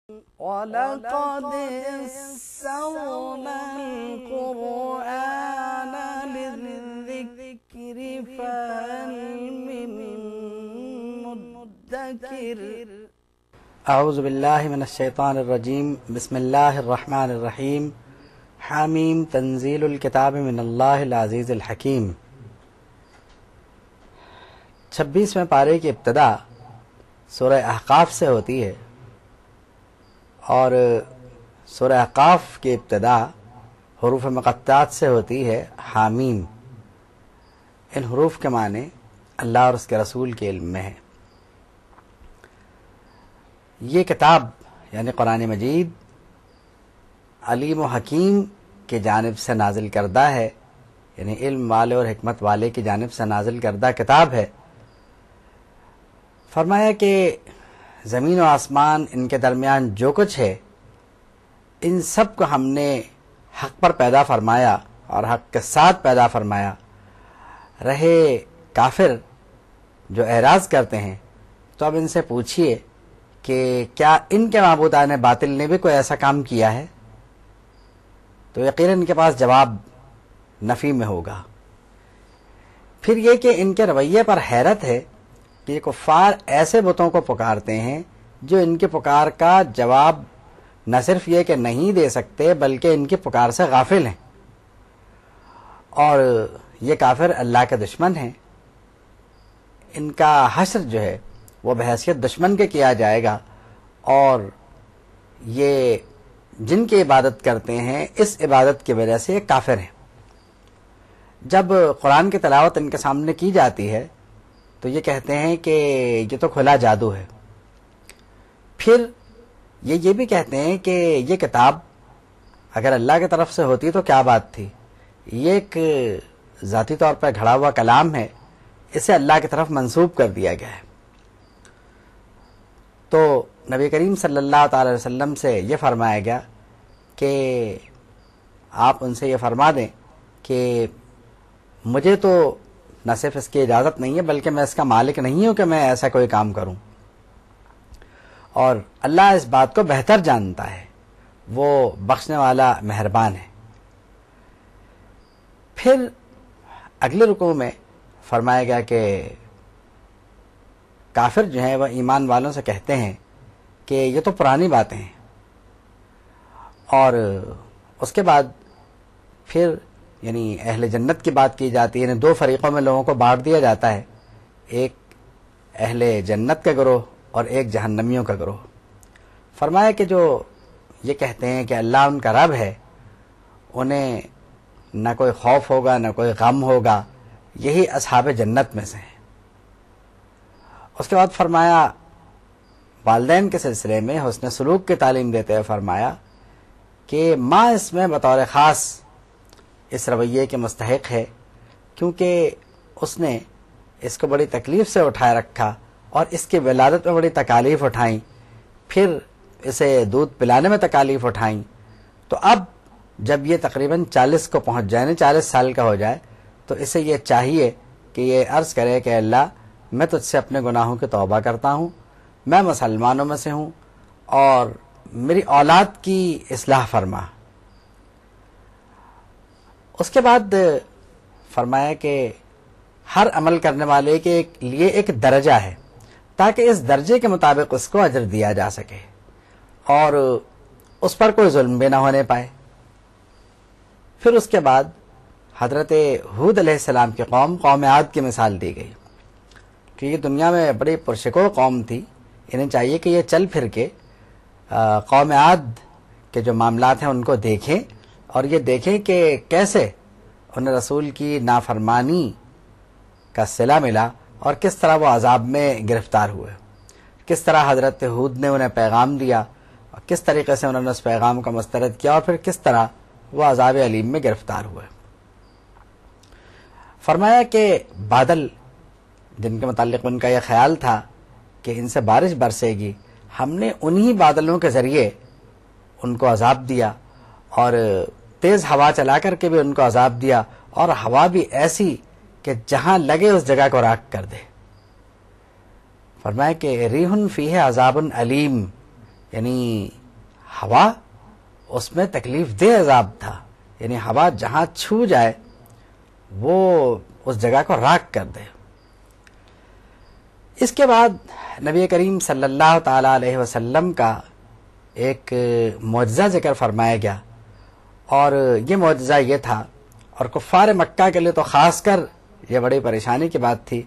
وَلَقَدْ يَسَّرْنَا الْقُرْآنَ لِلذِّكْرِ فَهَلْ مِن مُّدَّكِرٍ اعوذ باللہ من الشیطان الرجیم بسم اللہ الرحمن الرحیم حامیم تنزیل الکتاب من اللہ العزیز الحکیم 26ویں پارے کی ابتدا سورہ احقاف سے ہوتی ہے اور سورہ احقاف کی ابتدا حروف مقطعات سے ہوتی ہے حامیم. ان حروف کے معنی اللہ اور اس کے رسول کے علم میں ہے. یہ کتاب یعنی قرآن مجید علیم و حکیم کی جانب سے نازل کردہ ہے، یعنی علم والے اور حکمت والے کی جانب سے نازل کردہ کتاب ہے. فرمایا کہ زمین و آسمان ان کے درمیان جو کچھ ہے ان سب کو ہم نے حق پر پیدا فرمایا اور حق کے ساتھ پیدا فرمایا. رہے کافر جو اعراض کرتے ہیں تو اب ان سے پوچھئے کہ کیا ان کے معبودان باطل نے بھی کوئی ایسا کام کیا ہے؟ تو یقیناً ان کے پاس جواب نفی میں ہوگا. پھر یہ کہ ان کے رویے پر حیرت ہے کہ یہ کفار ایسے بتوں کو پکارتے ہیں جو ان کی پکار کا جواب نہ صرف یہ کہ نہیں دے سکتے بلکہ ان کی پکار سے غافل ہیں، اور یہ کافر اللہ کے دشمن ہیں. ان کا حشر جو ہے وہ بحیثیت دشمن کے کیا جائے گا، اور یہ جن کی عبادت کرتے ہیں اس عبادت کی وجہ سے یہ کافر ہیں. جب قرآن کی تلاوت ان کے سامنے کی جاتی ہے تو یہ کہتے ہیں کہ یہ تو کھلا جادو ہے. پھر یہ بھی کہتے ہیں کہ یہ کتاب اگر اللہ کی طرف سے ہوتی تو کیا بات تھی، یہ ایک ذاتی طور پر گھڑا ہوا کلام ہے، اسے اللہ کی طرف منسوب کر دیا گیا ہے. تو نبی کریم صلی اللہ تعالی وسلم سے یہ فرمایا گیا کہ آپ ان سے یہ فرما دیں کہ مجھے تو نہ صرف اس کی اجازت نہیں ہے بلکہ میں اس کا مالک نہیں ہوں کہ میں ایسا کوئی کام کروں، اور اللہ اس بات کو بہتر جانتا ہے، وہ بخشنے والا مہربان ہے. پھر اگلے رکوع میں فرمایا گیا کہ کافر جو ہیں وہ ایمان والوں سے کہتے ہیں کہ یہ تو پرانی باتیں ہیں. اور اس کے بعد پھر یعنی اہل جنت کی بات کی جاتی ہے، یعنی دو فریقوں میں لوگوں کو بانٹ دیا جاتا ہے، ایک اہل جنت کا گروہ اور ایک جہنمیوں کا گروہ. فرمایا کہ جو یہ کہتے ہیں کہ اللہ ان کا رب ہے، انہیں نہ کوئی خوف ہوگا نہ کوئی غم ہوگا، یہی اصحاب جنت میں سے ہیں. اس کے بعد فرمایا والدین کے سلسلے میں حسن سلوک کی تعلیم دیتے ہوئے فرمایا کہ ماں اس میں بطور خاص اس رویے کے مستحق ہے، کیونکہ اس نے اس کو بڑی تکلیف سے اٹھائے رکھا اور اس کی ولادت میں بڑی تکالیف اٹھائیں، پھر اسے دودھ پلانے میں تکالیف اٹھائیں. تو اب جب یہ تقریباً 40 کو پہنچ جائے، 40 سال کا ہو جائے، تو اسے یہ چاہیے کہ یہ عرض کرے کہ اللہ میں تجھ سے اپنے گناہوں کی توبہ کرتا ہوں، میں مسلمانوں میں سے ہوں، اور میری اولاد کی اصلاح فرما. اس کے بعد فرمایا کہ ہر عمل کرنے والے کے لیے ایک درجہ ہے تاکہ اس درجے کے مطابق اس کو اجر دیا جا سکے اور اس پر کوئی ظلم بھی نہ ہونے پائے. پھر اس کے بعد حضرت ہود علیہ السلام کی قوم عاد کی مثال دی گئی کہ یہ دنیا میں بڑی پرشکوہ قوم تھی، انہیں چاہیے کہ یہ چل پھر کے قوم عاد کے جو معاملات ہیں ان کو دیکھیں اور یہ دیکھیں کہ کیسے انہیں رسول کی نافرمانی کا صلہ ملا اور کس طرح وہ عذاب میں گرفتار ہوئے، کس طرح حضرت ہود نے انہیں پیغام دیا اور کس طریقے سے انہوں نے اس پیغام کا مسترد کیا اور پھر کس طرح وہ عذاب علیم میں گرفتار ہوئے. فرمایا کہ بادل جن کے متعلق ان کا یہ خیال تھا کہ ان سے بارش برسے گی، ہم نے انہی بادلوں کے ذریعے ان کو عذاب دیا اور تیز ہوا چلا کر کے بھی ان کو عذاب دیا، اور ہوا بھی ایسی کہ جہاں لگے اس جگہ کو راکھ کر دے. فرمایا کہ ریحٌ فیہ عذاب علیم، یعنی ہوا اس میں تکلیف دہ عذاب تھا، یعنی ہوا جہاں چھو جائے وہ اس جگہ کو راکھ کر دے۔ اس کے بعد نبی کریم صلی اللہ تعالی علیہ وسلم کا ایک معجزہ ذکر فرمایا گیا، اور یہ معجزہ یہ تھا، اور کفار مکہ کے لیے تو خاص کر یہ بڑی پریشانی کی بات تھی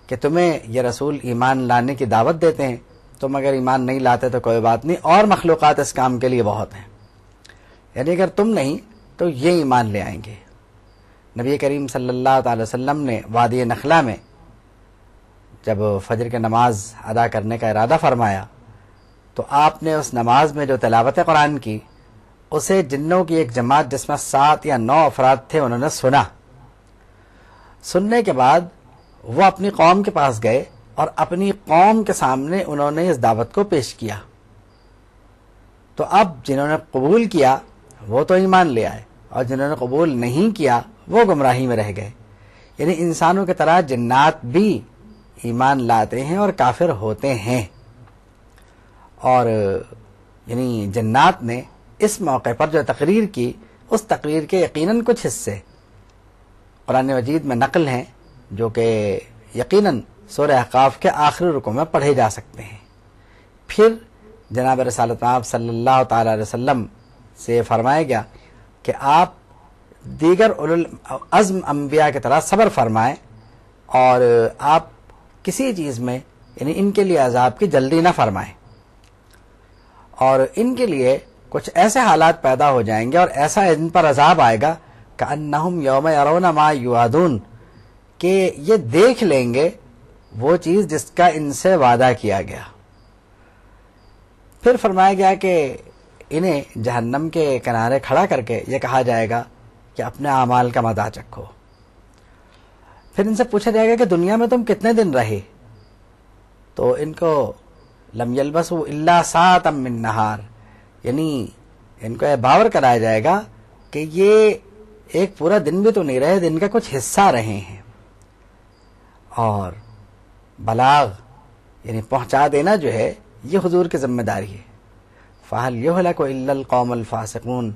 کہ تمہیں یہ رسول ایمان لانے کی دعوت دیتے ہیں، تم اگر ایمان نہیں لاتے تو کوئی بات نہیں، اور مخلوقات اس کام کے لیے بہت ہیں، یعنی اگر تم نہیں تو یہ ایمان لے آئیں گے۔ نبی کریم صلی اللہ تعالی وسلم نے وادی نخلا میں جب فجر کی نماز ادا کرنے کا ارادہ فرمایا تو آپ نے اس نماز میں جو تلاوت قرآن کی اسے جنوں کی ایک جماعت جس میں 7 یا 9 افراد تھے انہوں نے سنا۔ سننے کے بعد وہ اپنی قوم کے پاس گئے اور اپنی قوم کے سامنے انہوں نے اس دعوت کو پیش کیا، تو اب جنہوں نے قبول کیا وہ تو ایمان لے آئے، اور جنہوں نے قبول نہیں کیا وہ گمراہی میں رہ گئے۔ یعنی انسانوں کی طرح جنات بھی ایمان لاتے ہیں اور کافر ہوتے ہیں، اور یعنی جنات نے اس موقع پر جو تقریر کی اس تقریر کے یقیناً کچھ حصے قرآن مجید میں نقل ہیں جو کہ یقیناً سورہ احقاف کے آخری رکوع میں پڑھے جا سکتے ہیں۔ پھر جناب رسالت آپ صلی اللہ تعالی علیہ وسلم سے فرمایا گیا کہ آپ دیگر اولو العزم انبیاء کی طرح صبر فرمائیں، اور آپ کسی چیز میں یعنی ان کے لیے عذاب کی جلدی نہ فرمائیں، اور ان کے لیے کچھ ایسے حالات پیدا ہو جائیں گے اور ایسا ان پر عذاب آئے گا کأنہم یوم یرون ما یوعدون، کہ یہ دیکھ لیں گے وہ چیز جس کا ان سے وعدہ کیا گیا۔ پھر فرمایا گیا کہ انہیں جہنم کے کنارے کھڑا کر کے یہ کہا جائے گا کہ اپنے اعمال کا مزہ چکھو۔ پھر ان سے پوچھا جائے گا کہ دنیا میں تم کتنے دن رہے، تو ان کو لم یلبسوا الا ساعۃ من نہار، یعنی ان کو یہ باور کرایا جائے گا کہ یہ ایک پورا دن بھی تو نہیں رہے، دن کا کچھ حصہ رہے ہیں۔ اور بلاغ یعنی پہنچا دینا جو ہے یہ حضور کی ذمہ داری ہے۔ فَهَلْ يُهْلَكُ إِلَّا الْقَوْمُ الْفَاسِقُونَ،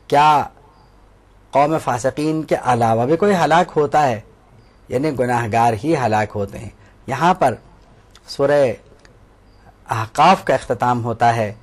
کیا قوم فاسقین کے علاوہ بھی کوئی ہلاک ہوتا ہے؟ یعنی گناہگار ہی ہلاک ہوتے ہیں۔ یہاں پر سورہ احقاف کا اختتام ہوتا ہے